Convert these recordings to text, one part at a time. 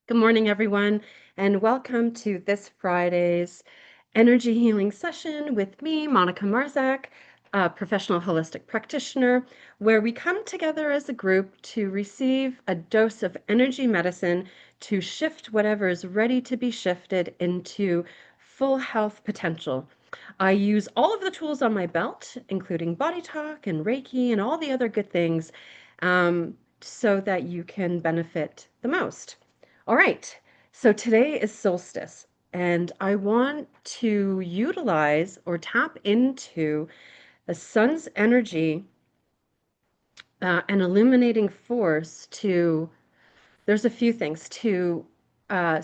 Good morning, everyone, and welcome to this Friday's energy healing session with me, Monika Marczuk, a professional holistic practitioner, where we come together as a group to receive a dose of energy medicine to shift whatever is ready to be shifted into full health potential. I use all of the tools on my belt, including body talk and Reiki and all the other good things, so that you can benefit the most. All right, so today is solstice, and I want to utilize or tap into the sun's energy, and illuminating force to, there's a few things uh,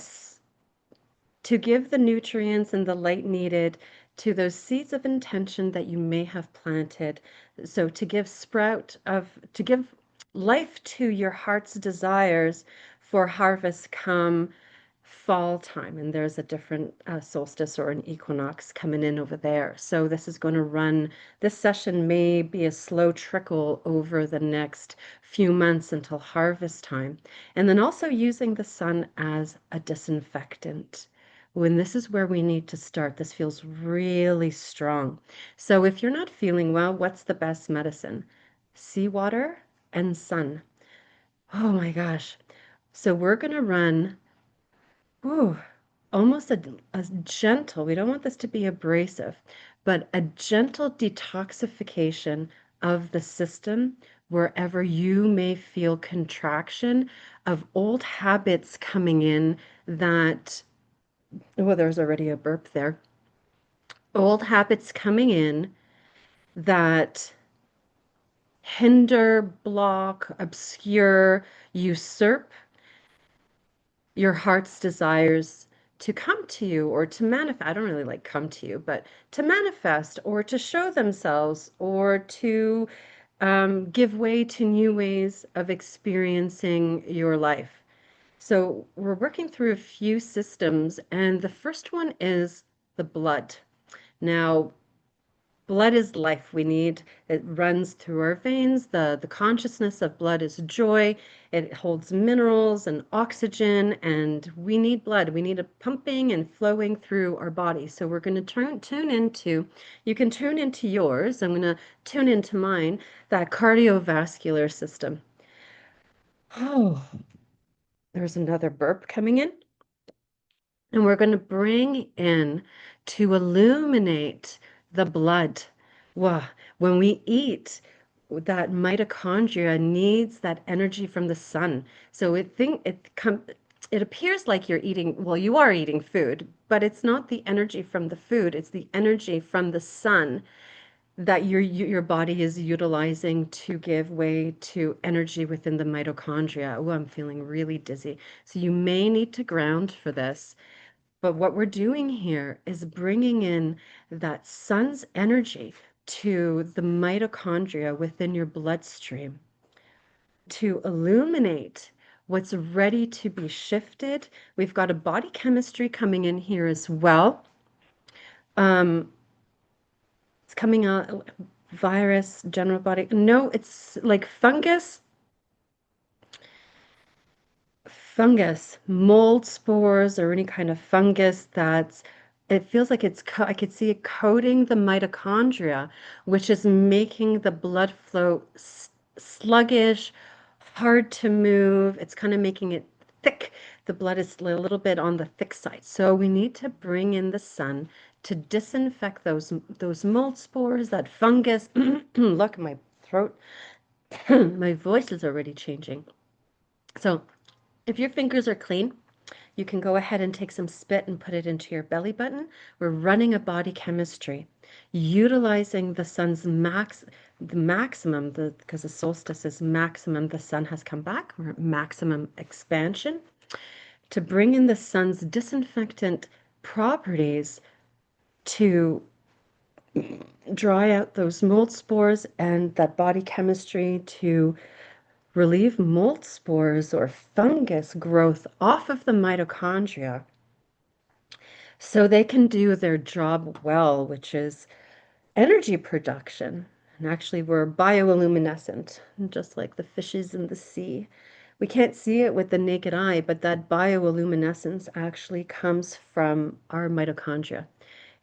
to give the nutrients and the light needed to those seeds of intention that you may have planted. So to give life to your heart's desires for harvest come fall time. And there's a different solstice or an equinox coming in over there. So this session may be a slow trickle over the next few months until harvest time. And then also using the sun as a disinfectant when this is where we need to start. This feels really strong. So if you're not feeling well, what's the best medicine? Seawater and sun. Oh my gosh. So we're going to run, ooh, almost a gentle, we don't want this to be abrasive, but a gentle detoxification of the system wherever you may feel contraction of old habits coming in that, oh, there's already a burp there. Old habits coming in that hinder, block, obscure, usurp your heart's desires to come to you or to manifest. I don't really like come to you, but to manifest or to show themselves or to give way to new ways of experiencing your life. So we're working through a few systems, and the first one is the blood. Now, blood is life. It runs through our veins. The consciousness of blood is joy. It holds minerals and oxygen, and we need blood. We need it pumping and flowing through our body. So we're going to you can tune into yours. I'm going to tune into mine, that cardiovascular system. Oh, there's another burp coming in. And we're going to bring in to illuminate the blood. Wow. When we eat, that mitochondria needs that energy from the sun. So it appears like you're eating, well, you are eating food, but it's not the energy from the food, it's the energy from the sun that your body is utilizing to give way to energy within the mitochondria. Oh, I'm feeling really dizzy. So you may need to ground for this. But what we're doing here is bringing in that sun's energy to the mitochondria within your bloodstream to illuminate what's ready to be shifted. We've got a body chemistry coming in here as well. Um, it's coming out virus, general body. No, it's like fungus, mold spores, or any kind of fungus that's, it feels like I could see it coating the mitochondria, which is making the blood flow sluggish, hard to move. It's kind of making it thick. The blood is a little bit on the thick side. So we need to bring in the sun to disinfect those mold spores, that fungus. Look, my throat, my voice is already changing. So if your fingers are clean, you can go ahead and take some spit and put it into your belly button. We're running a body chemistry, utilizing the sun's because the solstice is maximum, the sun has come back, or maximum expansion, to bring in the sun's disinfectant properties to dry out those mold spores and that body chemistry to relieve mold spores or fungus growth off of the mitochondria so they can do their job well, which is energy production. And actually, we're bioluminescent, just like the fishes in the sea. We can't see it with the naked eye, but that bioluminescence actually comes from our mitochondria.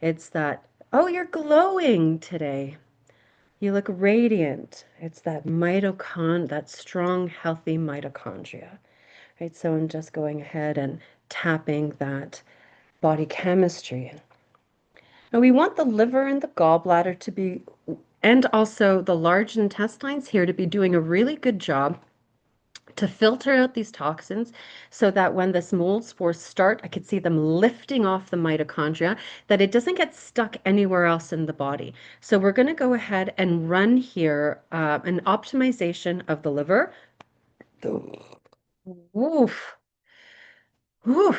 It's that, oh, you're glowing today. You look radiant. It's that that strong, healthy mitochondria, right? So I'm just going ahead and tapping that body chemistry. Now we want the liver and the gallbladder to be, and also the large intestines here to be doing a really good job to filter out these toxins so that when this mold spores start, I could see them lifting off the mitochondria, that it doesn't get stuck anywhere else in the body. So we're going to go ahead and run here an optimization of the liver. Oof. Whew,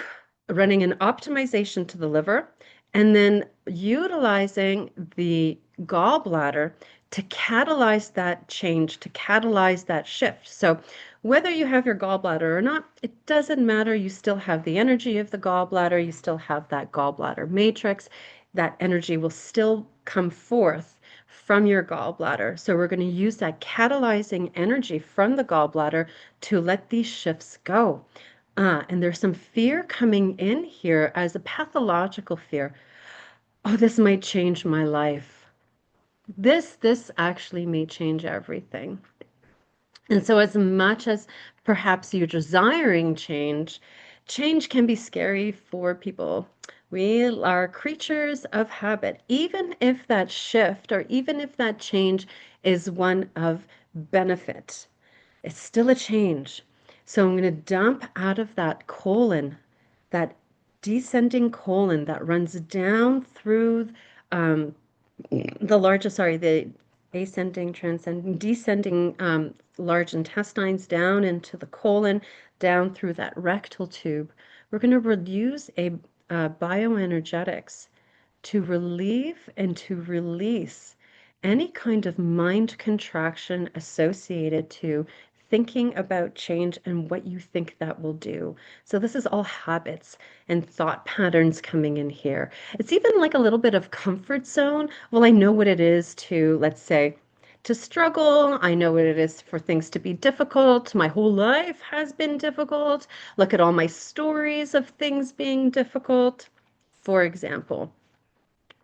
running an optimization to the liver and then utilizing the gallbladder to catalyze that change, to catalyze that shift. So whether you have your gallbladder or not, it doesn't matter. You still have the energy of the gallbladder. You still have that gallbladder matrix. That energy will still come forth from your gallbladder. So we're going to use that catalyzing energy from the gallbladder to let these shifts go. And there's some fear coming in here as a pathological fear. Oh, this might change my life. This actually may change everything. And so as much as perhaps you're desiring change, change can be scary for people. We are creatures of habit. Even if that shift or even if that change is one of benefit, it's still a change. So I'm going to dump out of that colon, that descending colon that runs down through um, the ascending, transcending, descending large intestines down into the colon, down through that rectal tube. We're going to use a bioenergetics to relieve and to release any kind of mind contraction associated to thinking about change and what you think that will do. So this is all habits and thought patterns coming in here. It's even like a little bit of comfort zone. Well, I know what it is to, let's say, to struggle. I know what it is for things to be difficult. My whole life has been difficult. Look at all my stories of things being difficult, for example.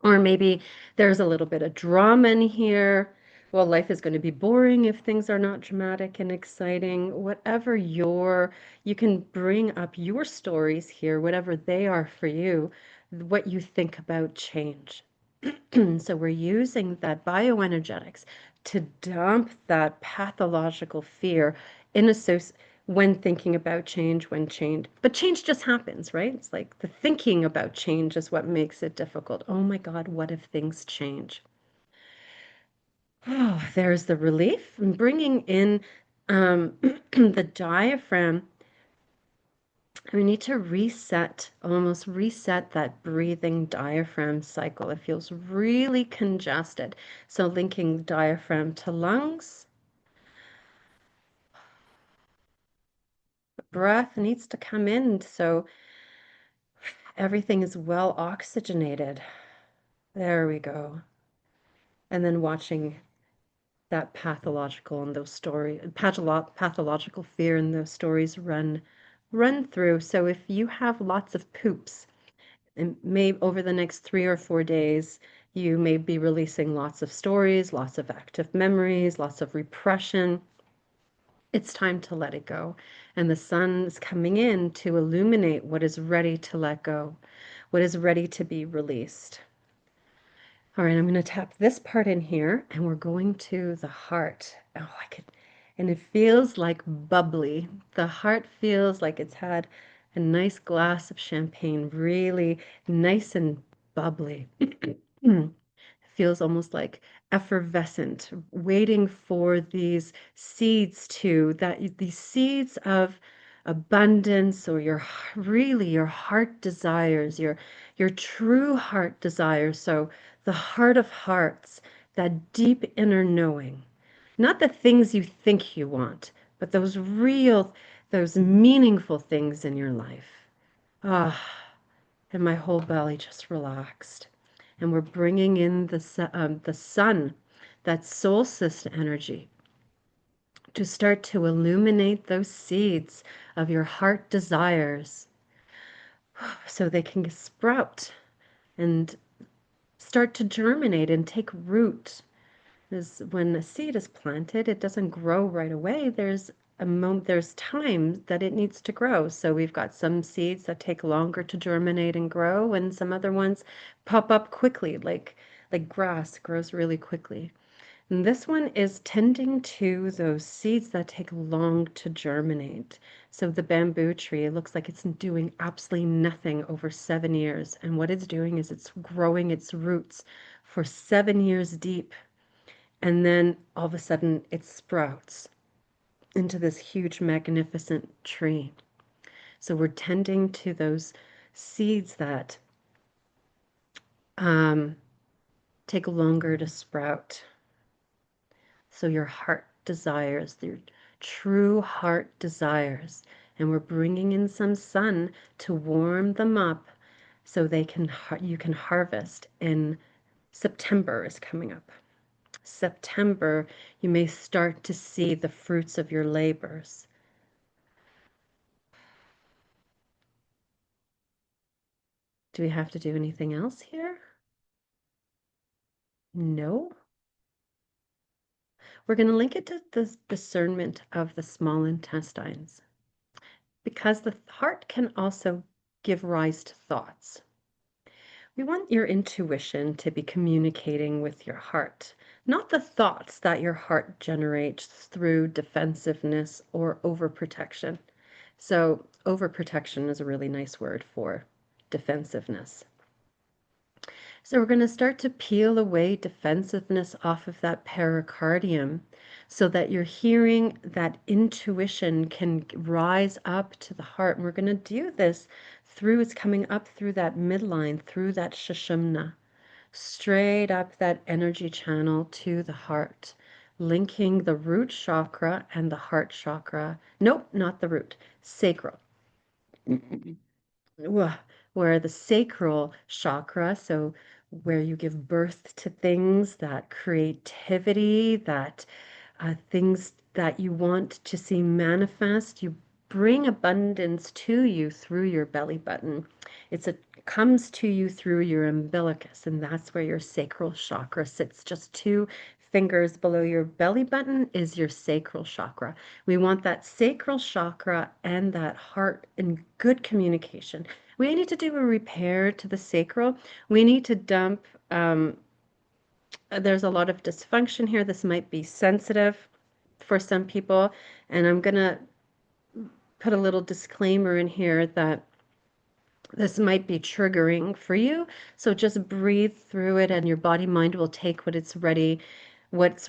Or maybe there's a little bit of drama in here. Well, life is going to be boring if things are not dramatic and exciting. Whatever you can bring up your stories here, whatever they are for you, what you think about change. So we're using that bioenergetics to dump that pathological fear in when thinking about change, but change just happens, right? It's like the thinking about change is what makes it difficult. Oh my God, what if things change? Oh, there's the relief and bringing in the diaphragm. We need to almost reset that breathing diaphragm cycle. It feels really congested. So linking diaphragm to lungs. Breath needs to come in so everything is well oxygenated. There we go. And then watching that pathological and those stories, pathological fear and those stories run through. So if you have lots of poops, and maybe over the next 3 or 4 days, you may be releasing lots of stories, lots of active memories, lots of repression. It's time to let it go. And the sun is coming in to illuminate what is ready to let go, what is ready to be released. All right, I'm going to tap this part in here and we're going to the heart. Oh, and it feels like bubbly. The heart feels like it's had a nice glass of champagne, really nice and bubbly. Feels almost like effervescent, waiting for these seeds of abundance or your heart desires, your true heart desires. So the heart of hearts, that deep inner knowing, not the things you think you want, but those meaningful things in your life. Ah, and my whole belly just relaxed. And we're bringing in the sun, that solstice energy, to start to illuminate those seeds of your heart desires so they can sprout and start to germinate and take root. Is when a seed is planted, it doesn't grow right away. There's time that it needs to grow. So we've got some seeds that take longer to germinate and grow, and some other ones pop up quickly, like grass grows really quickly. And this one is tending to those seeds that take long to germinate. So the bamboo tree, it looks like it's doing absolutely nothing over 7 years. And what it's doing is it's growing its roots for 7 years deep. And then all of a sudden it sprouts into this huge, magnificent tree. So we're tending to those seeds that um, take longer to sprout. So your heart desires, your true heart desires. And we're bringing in some sun to warm them up so you can harvest in September is coming up. September, you may start to see the fruits of your labors. Do we have to do anything else here? No. We're going to link it to the discernment of the small intestines because the heart can also give rise to thoughts. We want your intuition to be communicating with your heart, not the thoughts that your heart generates through defensiveness or overprotection. So, overprotection is a really nice word for defensiveness. So we're going to start to peel away defensiveness off of that pericardium so that your hearing, that intuition can rise up to the heart. And we're going to do this it's coming up through that midline, through that Sushumna, straight up that energy channel to the heart, linking the root chakra and the heart chakra. Nope, not the root, sacral. Where the sacral chakra, so where you give birth to things, that creativity, that things that you want to see manifest, you bring abundance to you through your belly button. It comes to you through your umbilicus, and that's where your sacral chakra sits. Just 2 fingers below your belly button is your sacral chakra. We want that sacral chakra and that heart in good communication. We need to do a repair to the sacral. We need to dump, there's a lot of dysfunction here. This might be sensitive for some people. And I'm going to put a little disclaimer in here that this might be triggering for you. So just breathe through it and your body mind will take what's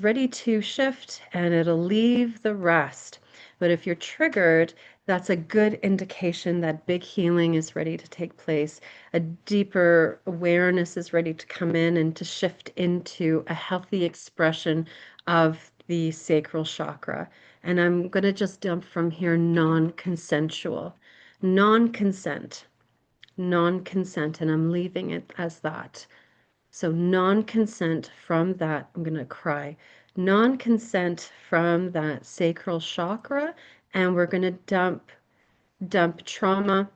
ready to shift, and it'll leave the rest. But if you're triggered, that's a good indication that big healing is ready to take place. A deeper awareness is ready to come in and to shift into a healthy expression of the sacral chakra. And I'm going to just dump from here non-consensual. Non-consent. Non-consent, and I'm leaving it as that. So non-consent from that, I'm going to cry. Non-consent from that sacral chakra, and we're going to dump trauma,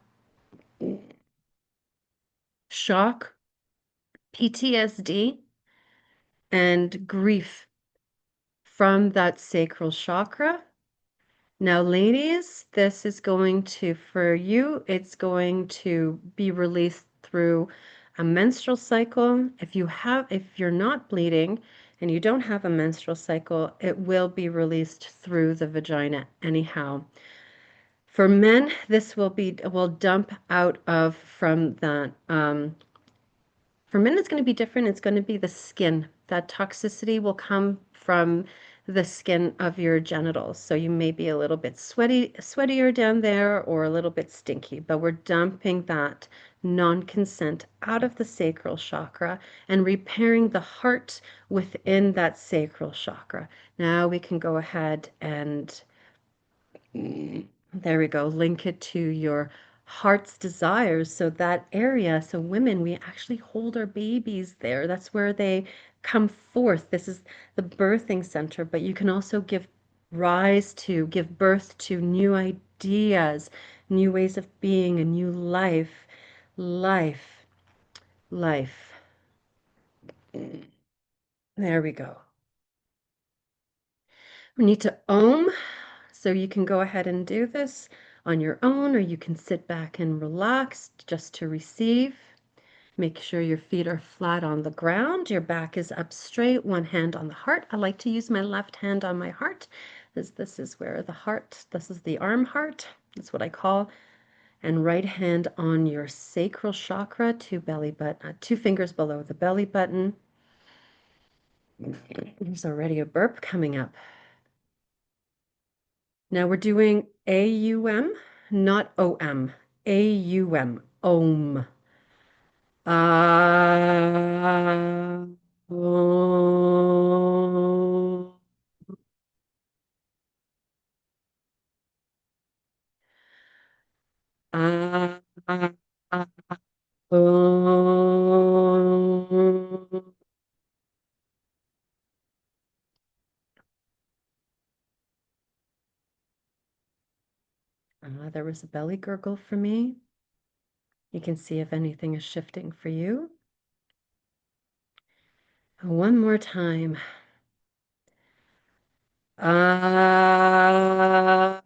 shock, PTSD, and grief from that sacral chakra. Now, ladies, this is going to, for you, it's going to be released through a menstrual cycle. If you're not bleeding and you don't have a menstrual cycle, it will be released through the vagina anyhow. For men, this will dump out of from that. For men, it's going to be different. It's going to be the skin. That toxicity will come from the skin of your genitals. So you may be a little bit sweatier down there or a little bit stinky, but we're dumping that non-consent out of the sacral chakra and repairing the heart within that sacral chakra. Now we can go ahead and there we go, link it to your heart's desires. So that area, so women, we actually hold our babies there. That's where they come forth. This is the birthing center, but you can also give rise to, give birth to new ideas, new ways of being, a new life, life, life. There we go. We need to ohm, so you can go ahead and do this on your own, or you can sit back and relax just to receive. Make sure your feet are flat on the ground, your back is up straight, one hand on the heart. I like to use my left hand on my heart, as this is where the heart, this is the arm heart, that's what I call, and right hand on your sacral chakra, two fingers below the belly button. There's already a burp coming up. Now we're doing AUM, not OM. AUM, OM. Ah, oh, ah, ah, ah, oh. There was a belly gurgle for me. You can see if anything is shifting for you. One more time. Ah,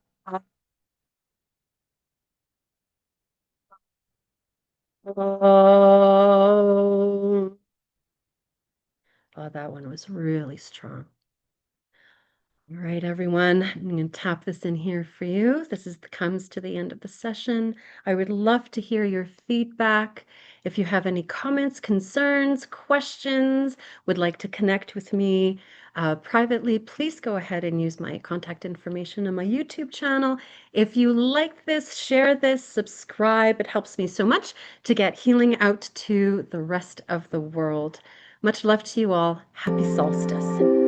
oh. Oh, that one was really strong. All right, everyone, I'm going to tap this in here for you. Comes to the end of the session. I would love to hear your feedback. If you have any comments, concerns, questions, would like to connect with me privately, please go ahead and use my contact information on my YouTube channel. If you like this, share this, subscribe. It helps me so much to get healing out to the rest of the world. Much love to you all. Happy solstice.